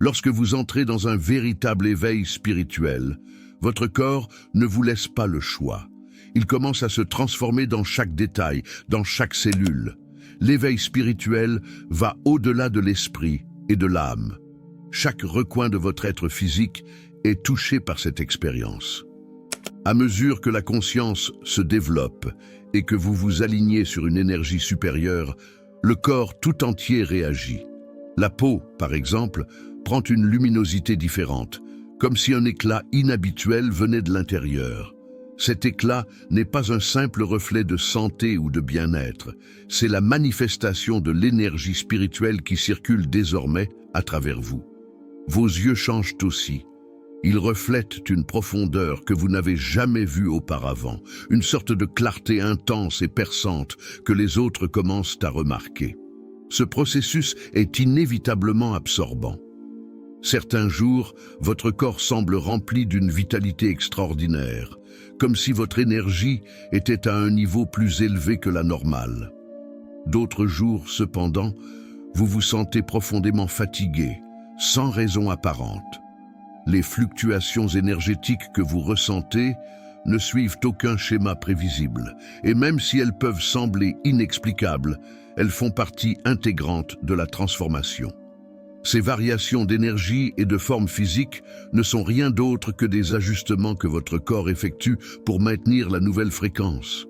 Lorsque vous entrez dans un véritable éveil spirituel, votre corps ne vous laisse pas le choix. Il commence à se transformer dans chaque détail, dans chaque cellule. L'éveil spirituel va au-delà de l'esprit et de l'âme. Chaque recoin de votre être physique est touché par cette expérience. À mesure que la conscience se développe et que vous vous alignez sur une énergie supérieure, le corps tout entier réagit. La peau, par exemple, prend une luminosité différente, comme si un éclat inhabituel venait de l'intérieur. Cet éclat n'est pas un simple reflet de santé ou de bien-être, c'est la manifestation de l'énergie spirituelle qui circule désormais à travers vous. Vos yeux changent aussi. Ils reflètent une profondeur que vous n'avez jamais vue auparavant, une sorte de clarté intense et perçante que les autres commencent à remarquer. Ce processus est inévitablement absorbant. Certains jours, votre corps semble rempli d'une vitalité extraordinaire, comme si votre énergie était à un niveau plus élevé que la normale. D'autres jours, cependant, vous vous sentez profondément fatigué, sans raison apparente. Les fluctuations énergétiques que vous ressentez ne suivent aucun schéma prévisible, et même si elles peuvent sembler inexplicables, elles font partie intégrante de la transformation. Ces variations d'énergie et de forme physique ne sont rien d'autre que des ajustements que votre corps effectue pour maintenir la nouvelle fréquence.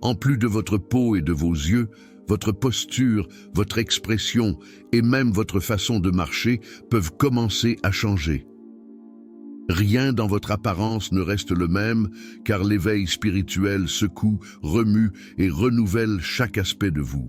En plus de votre peau et de vos yeux, votre posture, votre expression et même votre façon de marcher peuvent commencer à changer. Rien dans votre apparence ne reste le même, car l'éveil spirituel secoue, remue et renouvelle chaque aspect de vous.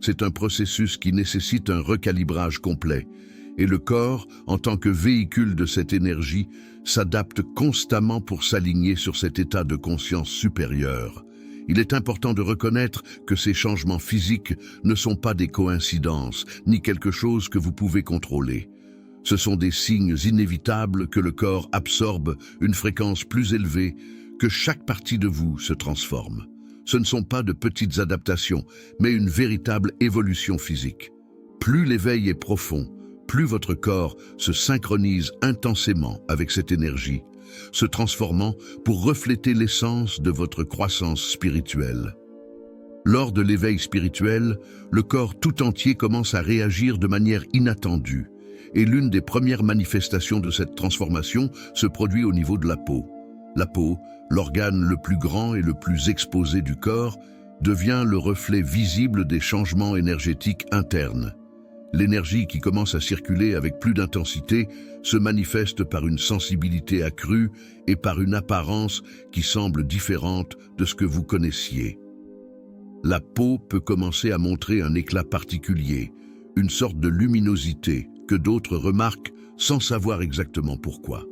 C'est un processus qui nécessite un recalibrage complet, et le corps, en tant que véhicule de cette énergie, s'adapte constamment pour s'aligner sur cet état de conscience supérieure. Il est important de reconnaître que ces changements physiques ne sont pas des coïncidences, ni quelque chose que vous pouvez contrôler. Ce sont des signes inévitables que le corps absorbe une fréquence plus élevée, que chaque partie de vous se transforme. Ce ne sont pas de petites adaptations, mais une véritable évolution physique. Plus l'éveil est profond, plus votre corps se synchronise intensément avec cette énergie, se transformant pour refléter l'essence de votre croissance spirituelle. Lors de l'éveil spirituel, le corps tout entier commence à réagir de manière inattendue, et l'une des premières manifestations de cette transformation se produit au niveau de la peau. La peau, l'organe le plus grand et le plus exposé du corps, devient le reflet visible des changements énergétiques internes. L'énergie qui commence à circuler avec plus d'intensité se manifeste par une sensibilité accrue et par une apparence qui semble différente de ce que vous connaissiez. La peau peut commencer à montrer un éclat particulier, une sorte de luminosité que d'autres remarquent sans savoir exactement pourquoi.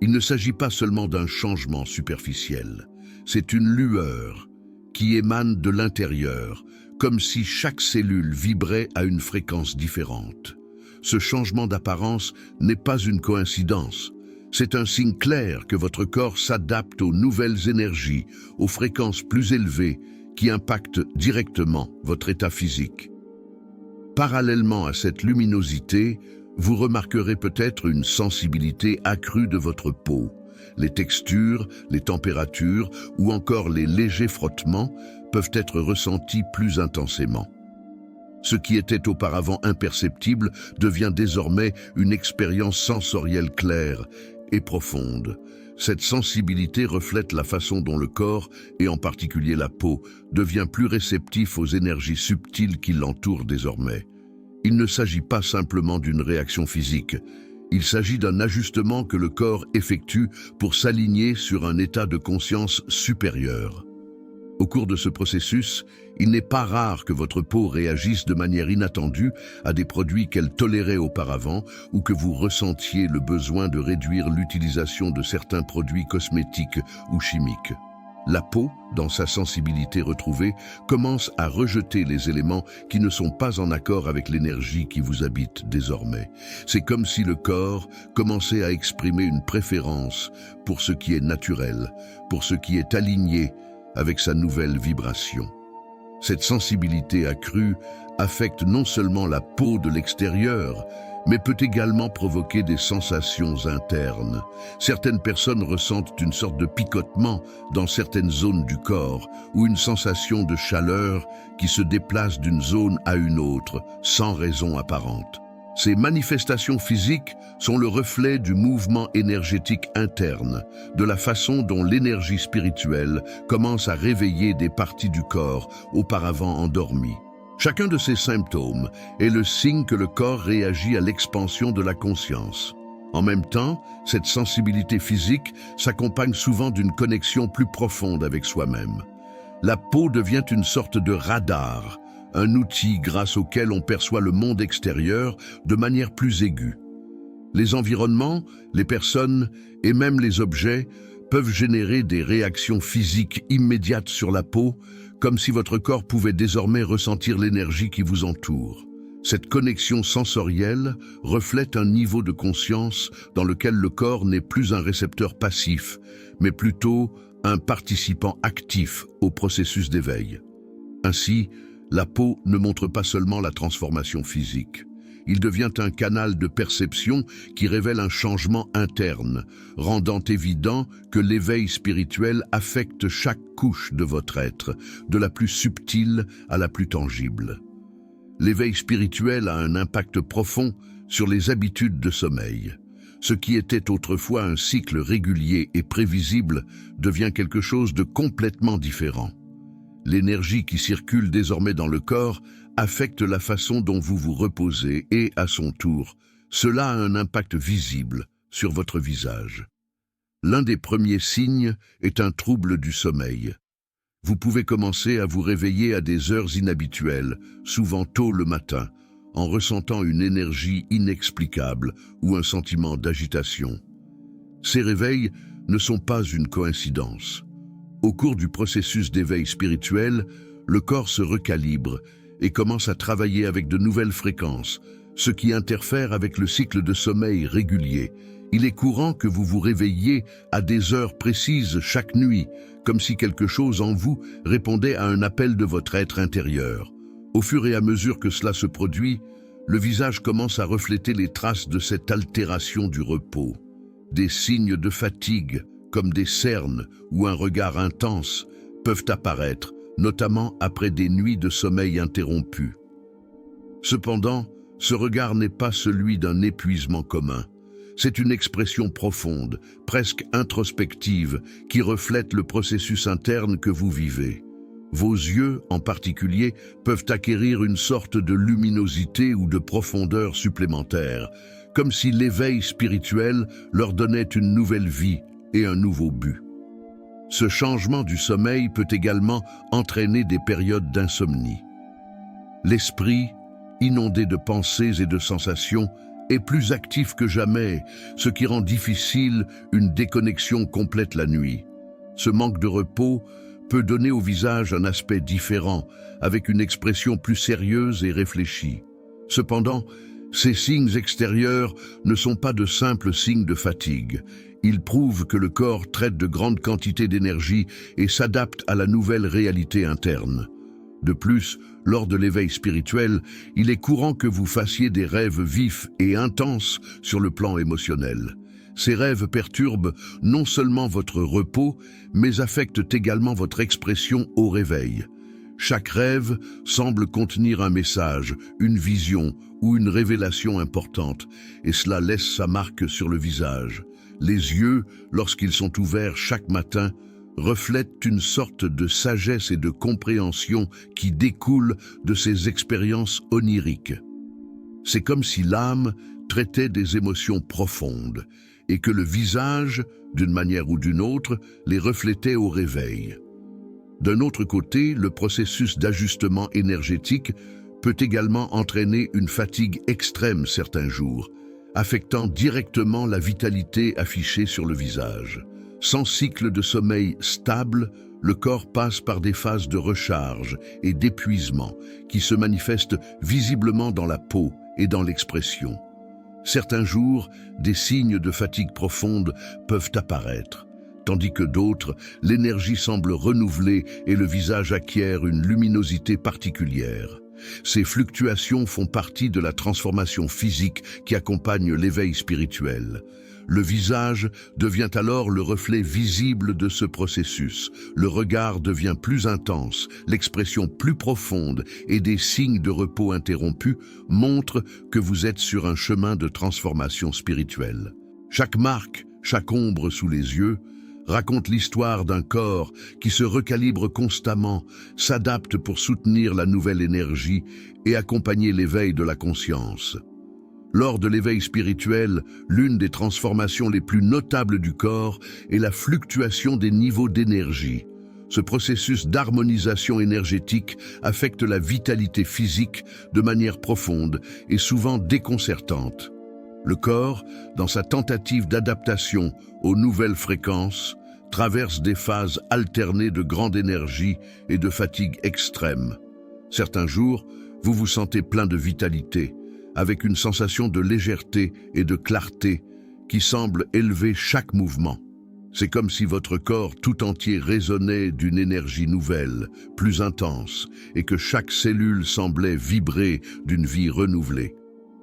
Il ne s'agit pas seulement d'un changement superficiel, c'est une lueur qui émane de l'intérieur, comme si chaque cellule vibrait à une fréquence différente. Ce changement d'apparence n'est pas une coïncidence, c'est un signe clair que votre corps s'adapte aux nouvelles énergies, aux fréquences plus élevées qui impactent directement votre état physique. Parallèlement à cette luminosité, vous remarquerez peut-être une sensibilité accrue de votre peau. Les textures, les températures ou encore les légers frottements peuvent être ressentis plus intensément. Ce qui était auparavant imperceptible devient désormais une expérience sensorielle claire et profonde. Cette sensibilité reflète la façon dont le corps, et en particulier la peau, devient plus réceptif aux énergies subtiles qui l'entourent désormais. Il ne s'agit pas simplement d'une réaction physique, il s'agit d'un ajustement que le corps effectue pour s'aligner sur un état de conscience supérieur. Au cours de ce processus, il n'est pas rare que votre peau réagisse de manière inattendue à des produits qu'elle tolérait auparavant ou que vous ressentiez le besoin de réduire l'utilisation de certains produits cosmétiques ou chimiques. La peau, dans sa sensibilité retrouvée, commence à rejeter les éléments qui ne sont pas en accord avec l'énergie qui vous habite désormais. C'est comme si le corps commençait à exprimer une préférence pour ce qui est naturel, pour ce qui est aligné avec sa nouvelle vibration. Cette sensibilité accrue affecte non seulement la peau de l'extérieur, mais peut également provoquer des sensations internes. Certaines personnes ressentent une sorte de picotement dans certaines zones du corps ou une sensation de chaleur qui se déplace d'une zone à une autre sans raison apparente. Ces manifestations physiques sont le reflet du mouvement énergétique interne, de la façon dont l'énergie spirituelle commence à réveiller des parties du corps auparavant endormies. Chacun de ces symptômes est le signe que le corps réagit à l'expansion de la conscience. En même temps, cette sensibilité physique s'accompagne souvent d'une connexion plus profonde avec soi-même. La peau devient une sorte de radar, un outil grâce auquel on perçoit le monde extérieur de manière plus aiguë. Les environnements, les personnes et même les objets peuvent générer des réactions physiques immédiates sur la peau, comme si votre corps pouvait désormais ressentir l'énergie qui vous entoure. Cette connexion sensorielle reflète un niveau de conscience dans lequel le corps n'est plus un récepteur passif, mais plutôt un participant actif au processus d'éveil. Ainsi, la peau ne montre pas seulement la transformation physique. Il devient un canal de perception qui révèle un changement interne, rendant évident que l'éveil spirituel affecte chaque couche de votre être, de la plus subtile à la plus tangible. L'éveil spirituel a un impact profond sur les habitudes de sommeil. Ce qui était autrefois un cycle régulier et prévisible devient quelque chose de complètement différent. L'énergie qui circule désormais dans le corps affecte la façon dont vous vous reposez et, à son tour, cela a un impact visible sur votre visage. L'un des premiers signes est un trouble du sommeil. Vous pouvez commencer à vous réveiller à des heures inhabituelles, souvent tôt le matin, en ressentant une énergie inexplicable ou un sentiment d'agitation. Ces réveils ne sont pas une coïncidence. Au cours du processus d'éveil spirituel, le corps se recalibre et commence à travailler avec de nouvelles fréquences, ce qui interfère avec le cycle de sommeil régulier. Il est courant que vous vous réveilliez à des heures précises chaque nuit, comme si quelque chose en vous répondait à un appel de votre être intérieur. Au fur et à mesure que cela se produit, le visage commence à refléter les traces de cette altération du repos. Des signes de fatigue, comme des cernes ou un regard intense, peuvent apparaître, notamment après des nuits de sommeil interrompues. Cependant, ce regard n'est pas celui d'un épuisement commun. C'est une expression profonde, presque introspective, qui reflète le processus interne que vous vivez. Vos yeux, en particulier, peuvent acquérir une sorte de luminosité ou de profondeur supplémentaire, comme si l'éveil spirituel leur donnait une nouvelle vie et un nouveau but. Ce changement du sommeil peut également entraîner des périodes d'insomnie. L'esprit, inondé de pensées et de sensations, est plus actif que jamais, ce qui rend difficile une déconnexion complète la nuit. Ce manque de repos peut donner au visage un aspect différent, avec une expression plus sérieuse et réfléchie. Cependant, ces signes extérieurs ne sont pas de simples signes de fatigue. Ils prouvent que le corps traite de grandes quantités d'énergie et s'adapte à la nouvelle réalité interne. De plus, lors de l'éveil spirituel, il est courant que vous fassiez des rêves vifs et intenses sur le plan émotionnel. Ces rêves perturbent non seulement votre repos, mais affectent également votre expression au réveil. Chaque rêve semble contenir un message, une vision ou une révélation importante, et cela laisse sa marque sur le visage. Les yeux, lorsqu'ils sont ouverts chaque matin, reflètent une sorte de sagesse et de compréhension qui découle de ces expériences oniriques. C'est comme si l'âme traitait des émotions profondes et que le visage, d'une manière ou d'une autre, les reflétait au réveil. D'un autre côté, le processus d'ajustement énergétique peut également entraîner une fatigue extrême certains jours, affectant directement la vitalité affichée sur le visage. Sans cycle de sommeil stable, le corps passe par des phases de recharge et d'épuisement qui se manifestent visiblement dans la peau et dans l'expression. Certains jours, des signes de fatigue profonde peuvent apparaître, tandis que d'autres, l'énergie semble renouvelée et le visage acquiert une luminosité particulière. Ces fluctuations font partie de la transformation physique qui accompagne l'éveil spirituel. Le visage devient alors le reflet visible de ce processus. Le regard devient plus intense, l'expression plus profonde et des signes de repos interrompus montrent que vous êtes sur un chemin de transformation spirituelle. Chaque marque, chaque ombre sous les yeux, raconte l'histoire d'un corps qui se recalibre constamment, s'adapte pour soutenir la nouvelle énergie et accompagner l'éveil de la conscience. Lors de l'éveil spirituel, l'une des transformations les plus notables du corps est la fluctuation des niveaux d'énergie. Ce processus d'harmonisation énergétique affecte la vitalité physique de manière profonde et souvent déconcertante. Le corps, dans sa tentative d'adaptation aux nouvelles fréquences, traverse des phases alternées de grande énergie et de fatigue extrême. Certains jours, vous vous sentez plein de vitalité, avec une sensation de légèreté et de clarté qui semble élever chaque mouvement. C'est comme si votre corps tout entier résonnait d'une énergie nouvelle, plus intense, et que chaque cellule semblait vibrer d'une vie renouvelée.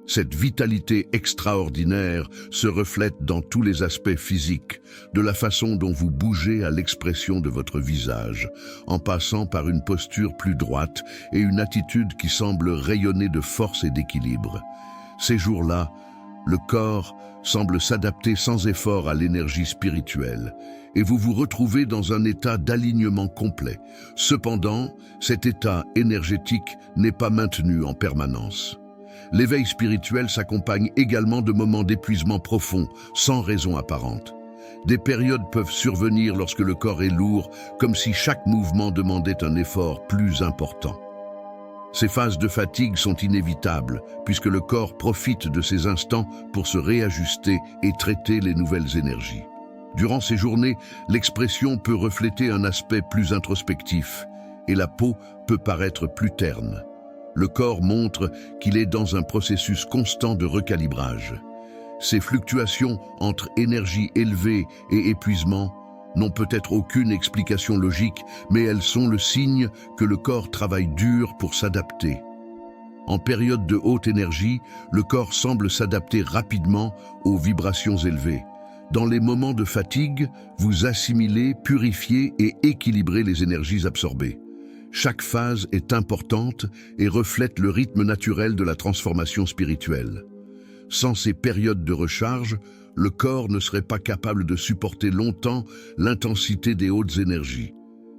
Cette vitalité extraordinaire se reflète dans tous les aspects physiques, de la façon dont vous bougez à l'expression de votre visage, en passant par une posture plus droite et une attitude qui semble rayonner de force et d'équilibre. Ces jours-là, le corps semble s'adapter sans effort à l'énergie spirituelle, et vous vous retrouvez dans un état d'alignement complet. Cependant, cet état énergétique n'est pas maintenu en permanence. L'éveil spirituel s'accompagne également de moments d'épuisement profond, sans raison apparente. Des périodes peuvent survenir lorsque le corps est lourd, comme si chaque mouvement demandait un effort plus important. Ces phases de fatigue sont inévitables, puisque le corps profite de ces instants pour se réajuster et traiter les nouvelles énergies. Durant ces journées, l'expression peut refléter un aspect plus introspectif, et la peau peut paraître plus terne. Le corps montre qu'il est dans un processus constant de recalibrage. Ces fluctuations entre énergie élevée et épuisement n'ont peut-être aucune explication logique, mais elles sont le signe que le corps travaille dur pour s'adapter. En période de haute énergie, le corps semble s'adapter rapidement aux vibrations élevées. Dans les moments de fatigue, vous assimilez, purifiez et équilibrez les énergies absorbées. Chaque phase est importante et reflète le rythme naturel de la transformation spirituelle. Sans ces périodes de recharge, le corps ne serait pas capable de supporter longtemps l'intensité des hautes énergies.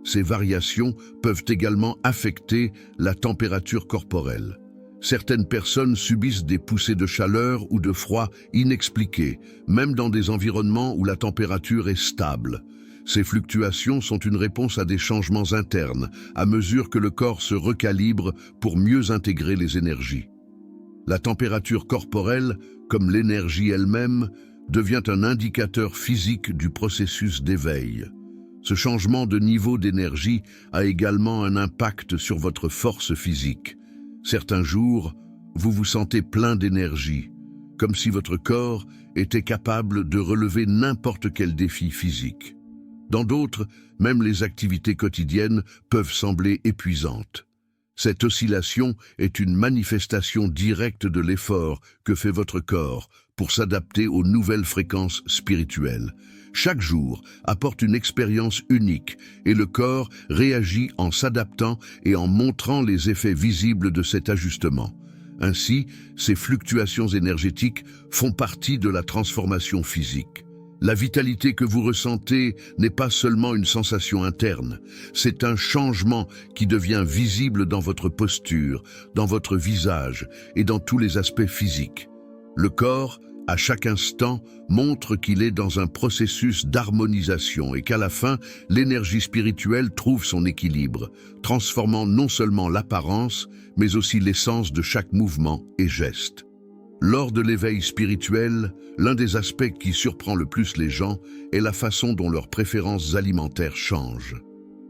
Ces variations peuvent également affecter la température corporelle. Certaines personnes subissent des poussées de chaleur ou de froid inexpliquées, même dans des environnements où la température est stable. Ces fluctuations sont une réponse à des changements internes, à mesure que le corps se recalibre pour mieux intégrer les énergies. La température corporelle, comme l'énergie elle-même, devient un indicateur physique du processus d'éveil. Ce changement de niveau d'énergie a également un impact sur votre force physique. Certains jours, vous vous sentez plein d'énergie, comme si votre corps était capable de relever n'importe quel défi physique. Dans d'autres, même les activités quotidiennes peuvent sembler épuisantes. Cette oscillation est une manifestation directe de l'effort que fait votre corps pour s'adapter aux nouvelles fréquences spirituelles. Chaque jour apporte une expérience unique et le corps réagit en s'adaptant et en montrant les effets visibles de cet ajustement. Ainsi, ces fluctuations énergétiques font partie de la transformation physique. La vitalité que vous ressentez n'est pas seulement une sensation interne, c'est un changement qui devient visible dans votre posture, dans votre visage et dans tous les aspects physiques. Le corps, à chaque instant, montre qu'il est dans un processus d'harmonisation et qu'à la fin, l'énergie spirituelle trouve son équilibre, transformant non seulement l'apparence, mais aussi l'essence de chaque mouvement et geste. Lors de l'éveil spirituel, l'un des aspects qui surprend le plus les gens est la façon dont leurs préférences alimentaires changent.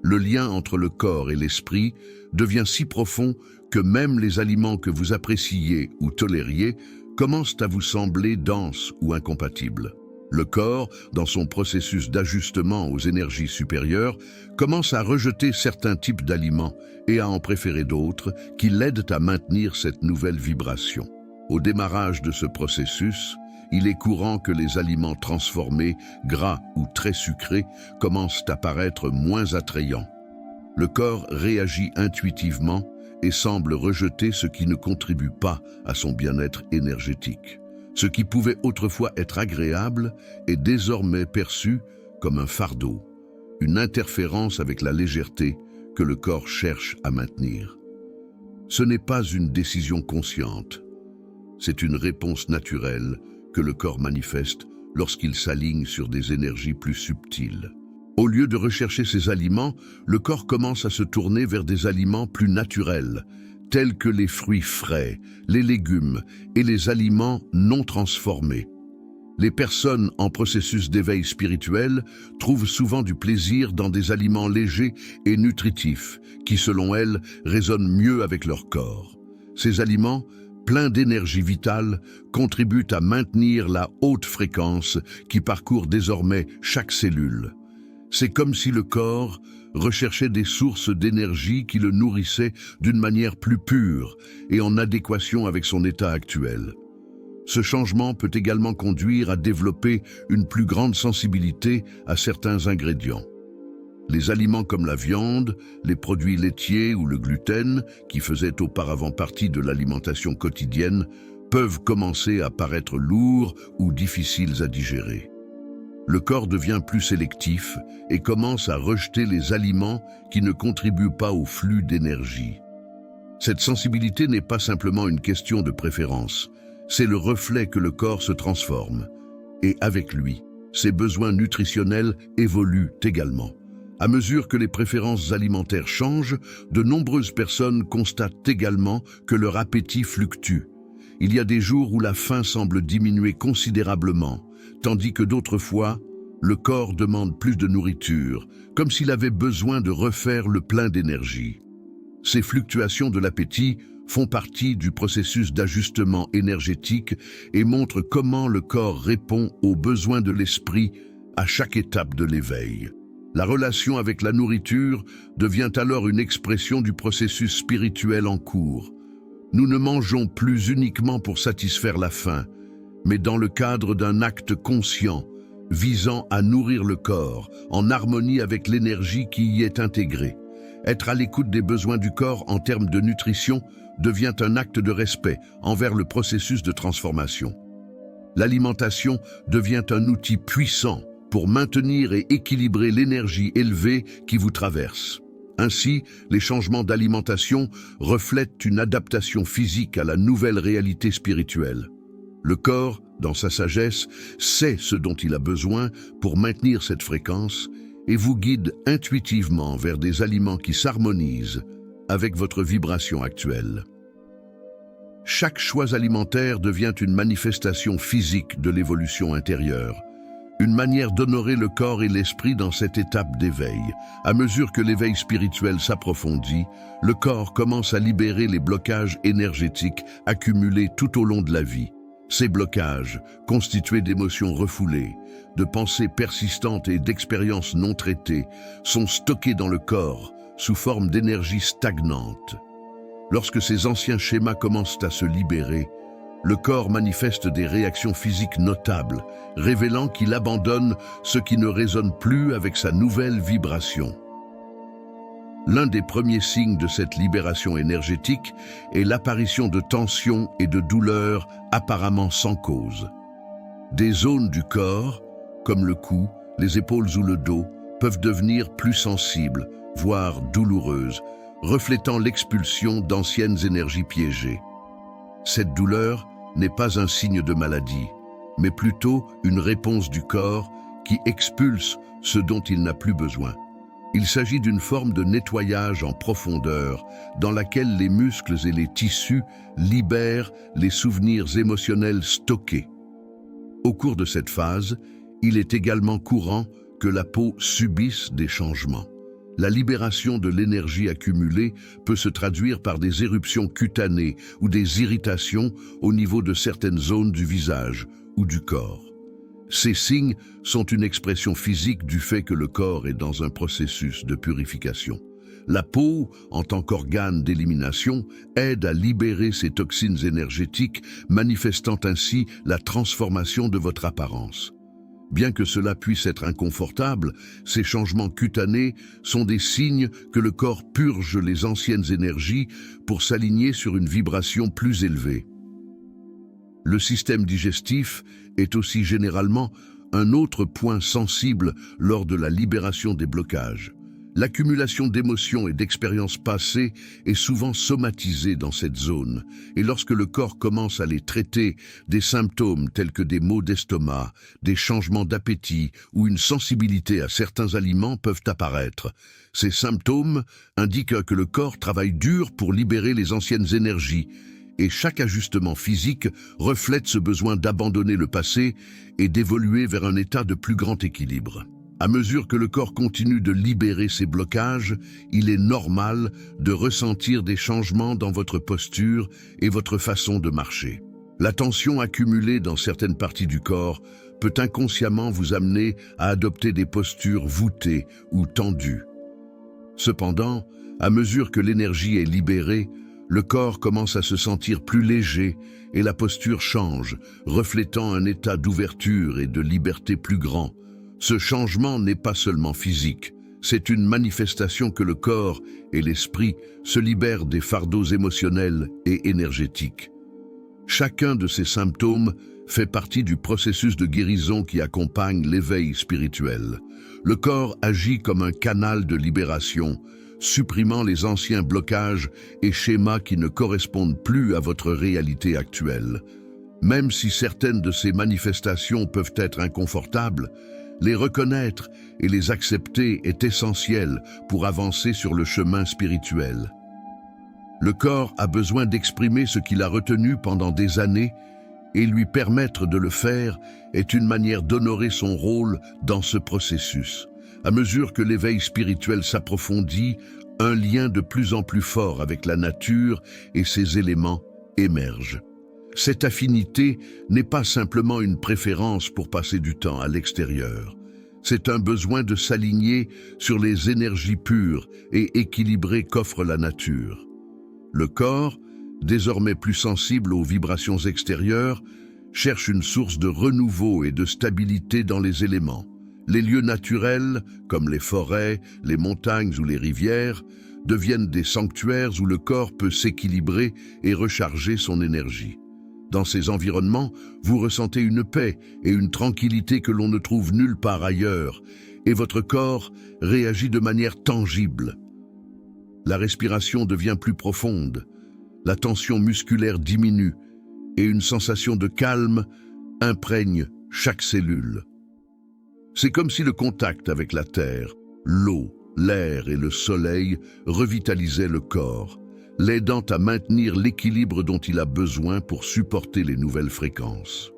Le lien entre le corps et l'esprit devient si profond que même les aliments que vous appréciez ou tolériez commencent à vous sembler denses ou incompatibles. Le corps, dans son processus d'ajustement aux énergies supérieures, commence à rejeter certains types d'aliments et à en préférer d'autres qui l'aident à maintenir cette nouvelle vibration. Au démarrage de ce processus, il est courant que les aliments transformés, gras ou très sucrés, commencent à paraître moins attrayants. Le corps réagit intuitivement et semble rejeter ce qui ne contribue pas à son bien-être énergétique. Ce qui pouvait autrefois être agréable est désormais perçu comme un fardeau, une interférence avec la légèreté que le corps cherche à maintenir. Ce n'est pas une décision consciente, c'est une réponse naturelle que le corps manifeste lorsqu'il s'aligne sur des énergies plus subtiles. Au lieu de rechercher ces aliments, le corps commence à se tourner vers des aliments plus naturels, tels que les fruits frais, les légumes et les aliments non transformés. Les personnes en processus d'éveil spirituel trouvent souvent du plaisir dans des aliments légers et nutritifs, qui selon elles résonnent mieux avec leur corps. Ces aliments, pleins d'énergie vitale, contribuent à maintenir la haute fréquence qui parcourt désormais chaque cellule. C'est comme si le corps recherchait des sources d'énergie qui le nourrissaient d'une manière plus pure et en adéquation avec son état actuel. Ce changement peut également conduire à développer une plus grande sensibilité à certains ingrédients. Les aliments comme la viande, les produits laitiers ou le gluten, qui faisaient auparavant partie de l'alimentation quotidienne, peuvent commencer à paraître lourds ou difficiles à digérer. Le corps devient plus sélectif et commence à rejeter les aliments qui ne contribuent pas au flux d'énergie. Cette sensibilité n'est pas simplement une question de préférence, c'est le reflet que le corps se transforme. Et avec lui, ses besoins nutritionnels évoluent également. À mesure que les préférences alimentaires changent, de nombreuses personnes constatent également que leur appétit fluctue. Il y a des jours où la faim semble diminuer considérablement, tandis que d'autres fois, le corps demande plus de nourriture, comme s'il avait besoin de refaire le plein d'énergie. Ces fluctuations de l'appétit font partie du processus d'ajustement énergétique et montrent comment le corps répond aux besoins de l'esprit à chaque étape de l'éveil. La relation avec la nourriture devient alors une expression du processus spirituel en cours. Nous ne mangeons plus uniquement pour satisfaire la faim, mais dans le cadre d'un acte conscient, visant à nourrir le corps, en harmonie avec l'énergie qui y est intégrée. Être à l'écoute des besoins du corps en termes de nutrition devient un acte de respect envers le processus de transformation. L'alimentation devient un outil puissant pour maintenir et équilibrer l'énergie élevée qui vous traverse. Ainsi, les changements d'alimentation reflètent une adaptation physique à la nouvelle réalité spirituelle. Le corps, dans sa sagesse, sait ce dont il a besoin pour maintenir cette fréquence et vous guide intuitivement vers des aliments qui s'harmonisent avec votre vibration actuelle. Chaque choix alimentaire devient une manifestation physique de l'évolution intérieure, une manière d'honorer le corps et l'esprit dans cette étape d'éveil. À mesure que l'éveil spirituel s'approfondit, le corps commence à libérer les blocages énergétiques accumulés tout au long de la vie. Ces blocages, constitués d'émotions refoulées, de pensées persistantes et d'expériences non traitées, sont stockés dans le corps sous forme d'énergie stagnante. Lorsque ces anciens schémas commencent à se libérer, le corps manifeste des réactions physiques notables, révélant qu'il abandonne ce qui ne résonne plus avec sa nouvelle vibration. L'un des premiers signes de cette libération énergétique est l'apparition de tensions et de douleurs apparemment sans cause. Des zones du corps, comme le cou, les épaules ou le dos, peuvent devenir plus sensibles, voire douloureuses, reflétant l'expulsion d'anciennes énergies piégées. Cette douleur n'est pas un signe de maladie, mais plutôt une réponse du corps qui expulse ce dont il n'a plus besoin. Il s'agit d'une forme de nettoyage en profondeur dans laquelle les muscles et les tissus libèrent les souvenirs émotionnels stockés. Au cours de cette phase, il est également courant que la peau subisse des changements. La libération de l'énergie accumulée peut se traduire par des éruptions cutanées ou des irritations au niveau de certaines zones du visage ou du corps. Ces signes sont une expression physique du fait que le corps est dans un processus de purification. La peau, en tant qu'organe d'élimination, aide à libérer ces toxines énergétiques, manifestant ainsi la transformation de votre apparence. Bien que cela puisse être inconfortable, ces changements cutanés sont des signes que le corps purge les anciennes énergies pour s'aligner sur une vibration plus élevée. Le système digestif est aussi généralement un autre point sensible lors de la libération des blocages. L'accumulation d'émotions et d'expériences passées est souvent somatisée dans cette zone, et lorsque le corps commence à les traiter, des symptômes tels que des maux d'estomac, des changements d'appétit ou une sensibilité à certains aliments peuvent apparaître. Ces symptômes indiquent que le corps travaille dur pour libérer les anciennes énergies, et chaque ajustement physique reflète ce besoin d'abandonner le passé et d'évoluer vers un état de plus grand équilibre. À mesure que le corps continue de libérer ses blocages, il est normal de ressentir des changements dans votre posture et votre façon de marcher. La tension accumulée dans certaines parties du corps peut inconsciemment vous amener à adopter des postures voûtées ou tendues. Cependant, à mesure que l'énergie est libérée, le corps commence à se sentir plus léger et la posture change, reflétant un état d'ouverture et de liberté plus grand. Ce changement n'est pas seulement physique, c'est une manifestation que le corps et l'esprit se libèrent des fardeaux émotionnels et énergétiques. Chacun de ces symptômes fait partie du processus de guérison qui accompagne l'éveil spirituel. Le corps agit comme un canal de libération, supprimant les anciens blocages et schémas qui ne correspondent plus à votre réalité actuelle. Même si certaines de ces manifestations peuvent être inconfortables, les reconnaître et les accepter est essentiel pour avancer sur le chemin spirituel. Le corps a besoin d'exprimer ce qu'il a retenu pendant des années et lui permettre de le faire est une manière d'honorer son rôle dans ce processus. À mesure que l'éveil spirituel s'approfondit, un lien de plus en plus fort avec la nature et ses éléments émerge. Cette affinité n'est pas simplement une préférence pour passer du temps à l'extérieur. C'est un besoin de s'aligner sur les énergies pures et équilibrées qu'offre la nature. Le corps, désormais plus sensible aux vibrations extérieures, cherche une source de renouveau et de stabilité dans les éléments. Les lieux naturels, comme les forêts, les montagnes ou les rivières, deviennent des sanctuaires où le corps peut s'équilibrer et recharger son énergie. Dans ces environnements, vous ressentez une paix et une tranquillité que l'on ne trouve nulle part ailleurs, et votre corps réagit de manière tangible. La respiration devient plus profonde, la tension musculaire diminue, et une sensation de calme imprègne chaque cellule. C'est comme si le contact avec la terre, l'eau, l'air et le soleil revitalisaient le corps, l'aidant à maintenir l'équilibre dont il a besoin pour supporter les nouvelles fréquences.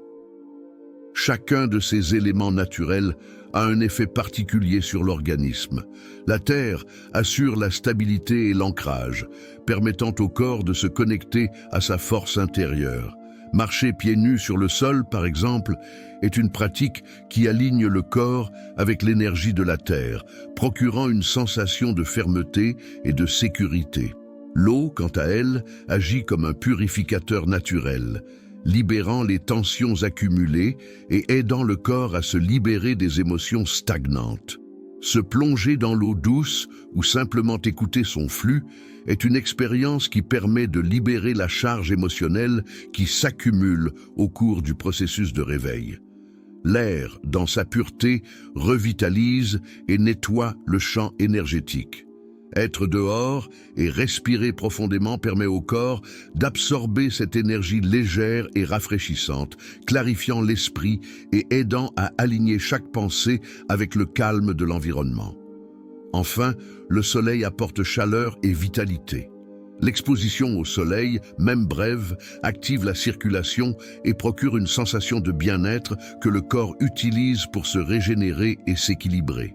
Chacun de ces éléments naturels a un effet particulier sur l'organisme. La terre assure la stabilité et l'ancrage, permettant au corps de se connecter à sa force intérieure. Marcher pieds nus sur le sol, par exemple, est une pratique qui aligne le corps avec l'énergie de la terre, procurant une sensation de fermeté et de sécurité. L'eau, quant à elle, agit comme un purificateur naturel, libérant les tensions accumulées et aidant le corps à se libérer des émotions stagnantes. Se plonger dans l'eau douce ou simplement écouter son flux est une expérience qui permet de libérer la charge émotionnelle qui s'accumule au cours du processus de réveil. L'air, dans sa pureté, revitalise et nettoie le champ énergétique. Être dehors et respirer profondément permet au corps d'absorber cette énergie légère et rafraîchissante, clarifiant l'esprit et aidant à aligner chaque pensée avec le calme de l'environnement. Enfin, le soleil apporte chaleur et vitalité. L'exposition au soleil, même brève, active la circulation et procure une sensation de bien-être que le corps utilise pour se régénérer et s'équilibrer.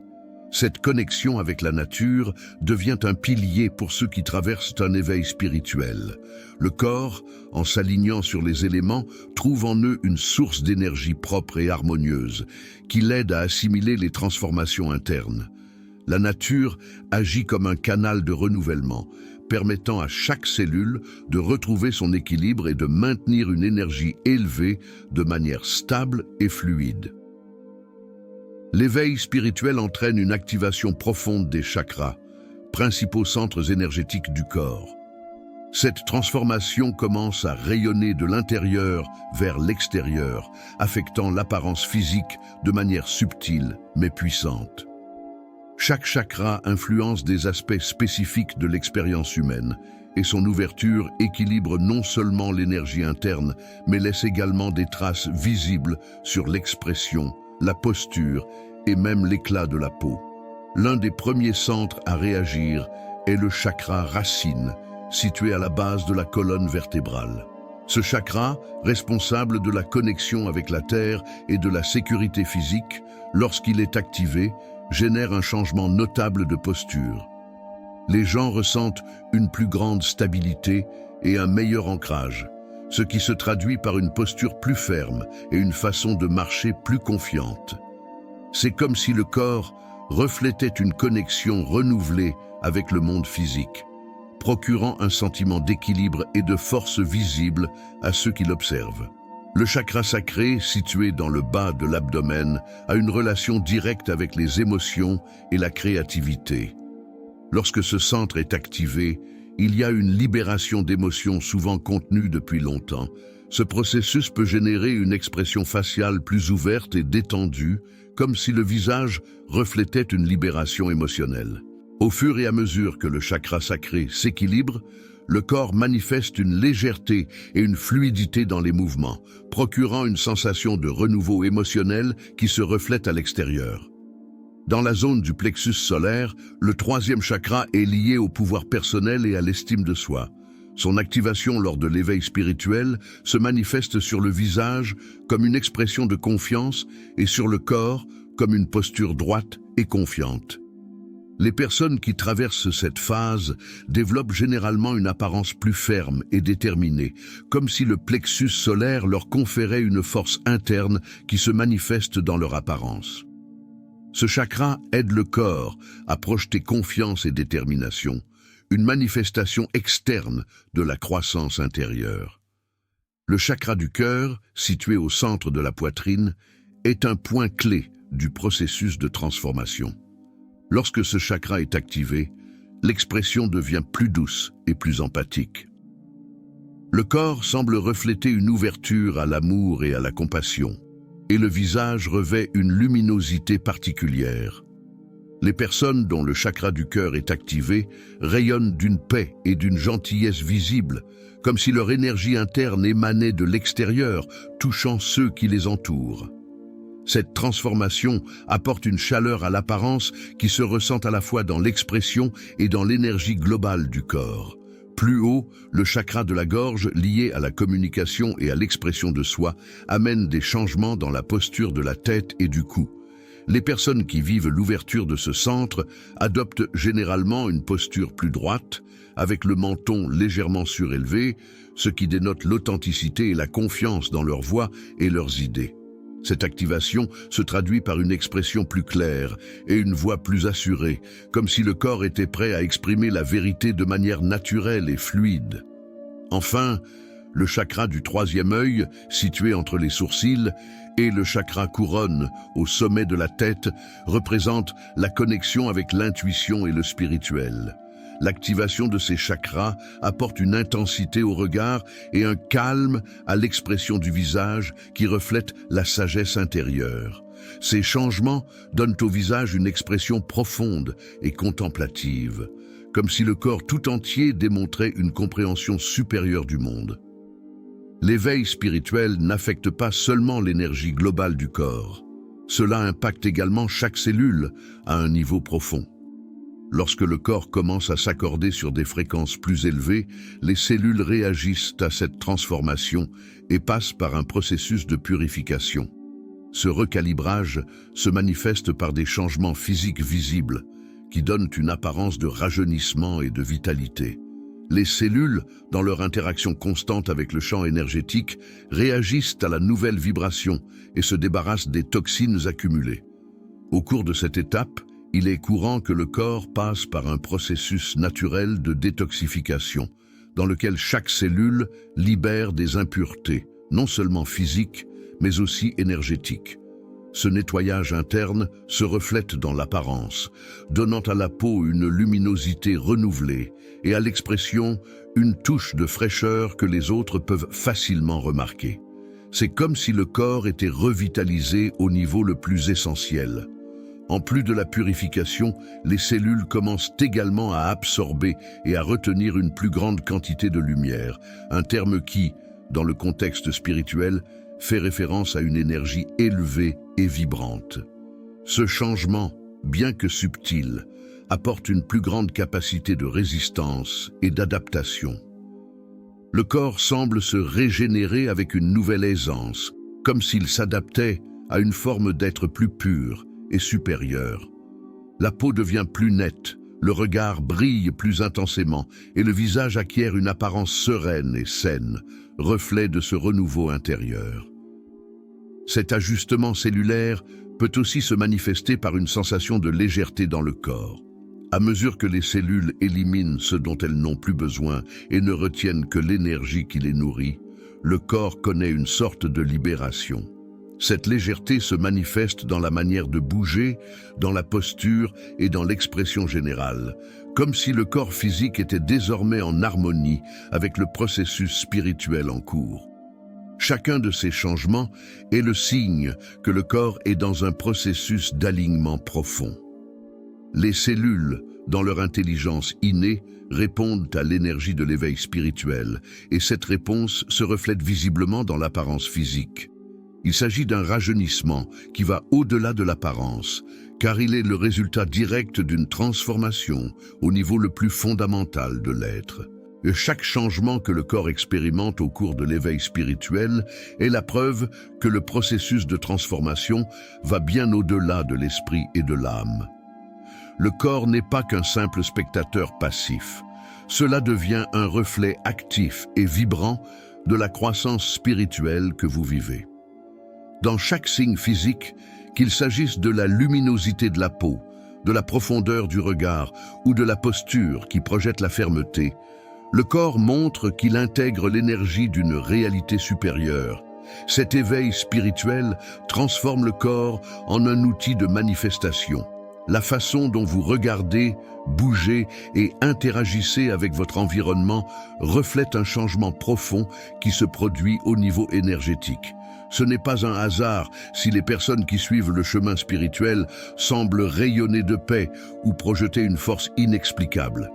Cette connexion avec la nature devient un pilier pour ceux qui traversent un éveil spirituel. Le corps, en s'alignant sur les éléments, trouve en eux une source d'énergie propre et harmonieuse qui l'aide à assimiler les transformations internes. La nature agit comme un canal de renouvellement, permettant à chaque cellule de retrouver son équilibre et de maintenir une énergie élevée de manière stable et fluide. L'éveil spirituel entraîne une activation profonde des chakras, principaux centres énergétiques du corps. Cette transformation commence à rayonner de l'intérieur vers l'extérieur, affectant l'apparence physique de manière subtile mais puissante. Chaque chakra influence des aspects spécifiques de l'expérience humaine, et son ouverture équilibre non seulement l'énergie interne, mais laisse également des traces visibles sur l'expression, la posture et même l'éclat de la peau. L'un des premiers centres à réagir est le chakra racine, situé à la base de la colonne vertébrale. Ce chakra, responsable de la connexion avec la terre et de la sécurité physique, lorsqu'il est activé, génère un changement notable de posture. Les gens ressentent une plus grande stabilité et un meilleur ancrage, ce qui se traduit par une posture plus ferme et une façon de marcher plus confiante. C'est comme si le corps reflétait une connexion renouvelée avec le monde physique, procurant un sentiment d'équilibre et de force visible à ceux qui l'observent. Le chakra sacré, situé dans le bas de l'abdomen, a une relation directe avec les émotions et la créativité. Lorsque ce centre est activé, il y a une libération d'émotions souvent contenues depuis longtemps. Ce processus peut générer une expression faciale plus ouverte et détendue, comme si le visage reflétait une libération émotionnelle. Au fur et à mesure que le chakra sacré s'équilibre, le corps manifeste une légèreté et une fluidité dans les mouvements, procurant une sensation de renouveau émotionnel qui se reflète à l'extérieur. Dans la zone du plexus solaire, le troisième chakra est lié au pouvoir personnel et à l'estime de soi. Son activation lors de l'éveil spirituel se manifeste sur le visage comme une expression de confiance et sur le corps comme une posture droite et confiante. Les personnes qui traversent cette phase développent généralement une apparence plus ferme et déterminée, comme si le plexus solaire leur conférait une force interne qui se manifeste dans leur apparence. Ce chakra aide le corps à projeter confiance et détermination, une manifestation externe de la croissance intérieure. Le chakra du cœur, situé au centre de la poitrine, est un point clé du processus de transformation. Lorsque ce chakra est activé, l'expression devient plus douce et plus empathique. Le corps semble refléter une ouverture à l'amour et à la compassion, et le visage revêt une luminosité particulière. Les personnes dont le chakra du cœur est activé rayonnent d'une paix et d'une gentillesse visible, comme si leur énergie interne émanait de l'extérieur, touchant ceux qui les entourent. Cette transformation apporte une chaleur à l'apparence qui se ressent à la fois dans l'expression et dans l'énergie globale du corps. Plus haut, le chakra de la gorge, lié à la communication et à l'expression de soi, amène des changements dans la posture de la tête et du cou. Les personnes qui vivent l'ouverture de ce centre adoptent généralement une posture plus droite, avec le menton légèrement surélevé, ce qui dénote l'authenticité et la confiance dans leur voix et leurs idées. Cette activation se traduit par une expression plus claire et une voix plus assurée, comme si le corps était prêt à exprimer la vérité de manière naturelle et fluide. Enfin, le chakra du troisième œil, situé entre les sourcils, et le chakra couronne, au sommet de la tête, représente la connexion avec l'intuition et le spirituel. L'activation de ces chakras apporte une intensité au regard et un calme à l'expression du visage qui reflète la sagesse intérieure. Ces changements donnent au visage une expression profonde et contemplative, comme si le corps tout entier démontrait une compréhension supérieure du monde. L'éveil spirituel n'affecte pas seulement l'énergie globale du corps. Cela impacte également chaque cellule à un niveau profond. Lorsque le corps commence à s'accorder sur des fréquences plus élevées, les cellules réagissent à cette transformation et passent par un processus de purification. Ce recalibrage se manifeste par des changements physiques visibles qui donnent une apparence de rajeunissement et de vitalité. Les cellules, dans leur interaction constante avec le champ énergétique, réagissent à la nouvelle vibration et se débarrassent des toxines accumulées. Au cours de cette étape, il est courant que le corps passe par un processus naturel de détoxification, dans lequel chaque cellule libère des impuretés, non seulement physiques, mais aussi énergétiques. Ce nettoyage interne se reflète dans l'apparence, donnant à la peau une luminosité renouvelée et à l'expression une touche de fraîcheur que les autres peuvent facilement remarquer. C'est comme si le corps était revitalisé au niveau le plus essentiel. En plus de la purification, les cellules commencent également à absorber et à retenir une plus grande quantité de lumière, un terme qui, dans le contexte spirituel, fait référence à une énergie élevée et vibrante. Ce changement, bien que subtil, apporte une plus grande capacité de résistance et d'adaptation. Le corps semble se régénérer avec une nouvelle aisance, comme s'il s'adaptait à une forme d'être plus pure et supérieure. La peau devient plus nette, le regard brille plus intensément et le visage acquiert une apparence sereine et saine, reflet de ce renouveau intérieur. Cet ajustement cellulaire peut aussi se manifester par une sensation de légèreté dans le corps. À mesure que les cellules éliminent ce dont elles n'ont plus besoin et ne retiennent que l'énergie qui les nourrit, le corps connaît une sorte de libération. Cette légèreté se manifeste dans la manière de bouger, dans la posture et dans l'expression générale, comme si le corps physique était désormais en harmonie avec le processus spirituel en cours. Chacun de ces changements est le signe que le corps est dans un processus d'alignement profond. Les cellules, dans leur intelligence innée, répondent à l'énergie de l'éveil spirituel, et cette réponse se reflète visiblement dans l'apparence physique. Il s'agit d'un rajeunissement qui va au-delà de l'apparence, car il est le résultat direct d'une transformation au niveau le plus fondamental de l'être. Chaque changement que le corps expérimente au cours de l'éveil spirituel est la preuve que le processus de transformation va bien au-delà de l'esprit et de l'âme. Le corps n'est pas qu'un simple spectateur passif. Cela devient un reflet actif et vibrant de la croissance spirituelle que vous vivez. Dans chaque signe physique, qu'il s'agisse de la luminosité de la peau, de la profondeur du regard ou de la posture qui projette la fermeté, le corps montre qu'il intègre l'énergie d'une réalité supérieure. Cet éveil spirituel transforme le corps en un outil de manifestation. La façon dont vous regardez, bougez et interagissez avec votre environnement reflète un changement profond qui se produit au niveau énergétique. Ce n'est pas un hasard si les personnes qui suivent le chemin spirituel semblent rayonner de paix ou projeter une force inexplicable.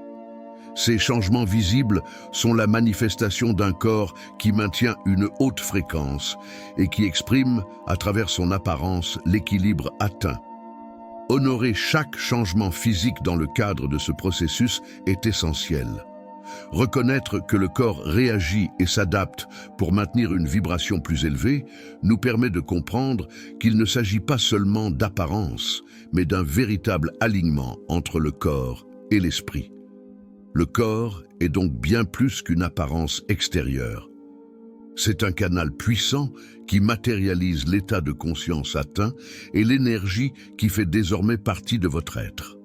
Ces changements visibles sont la manifestation d'un corps qui maintient une haute fréquence et qui exprime, à travers son apparence, l'équilibre atteint. Honorer chaque changement physique dans le cadre de ce processus est essentiel. Reconnaître que le corps réagit et s'adapte pour maintenir une vibration plus élevée nous permet de comprendre qu'il ne s'agit pas seulement d'apparence, mais d'un véritable alignement entre le corps et l'esprit. Le corps est donc bien plus qu'une apparence extérieure. C'est un canal puissant qui matérialise l'état de conscience atteint et l'énergie qui fait désormais partie de votre être.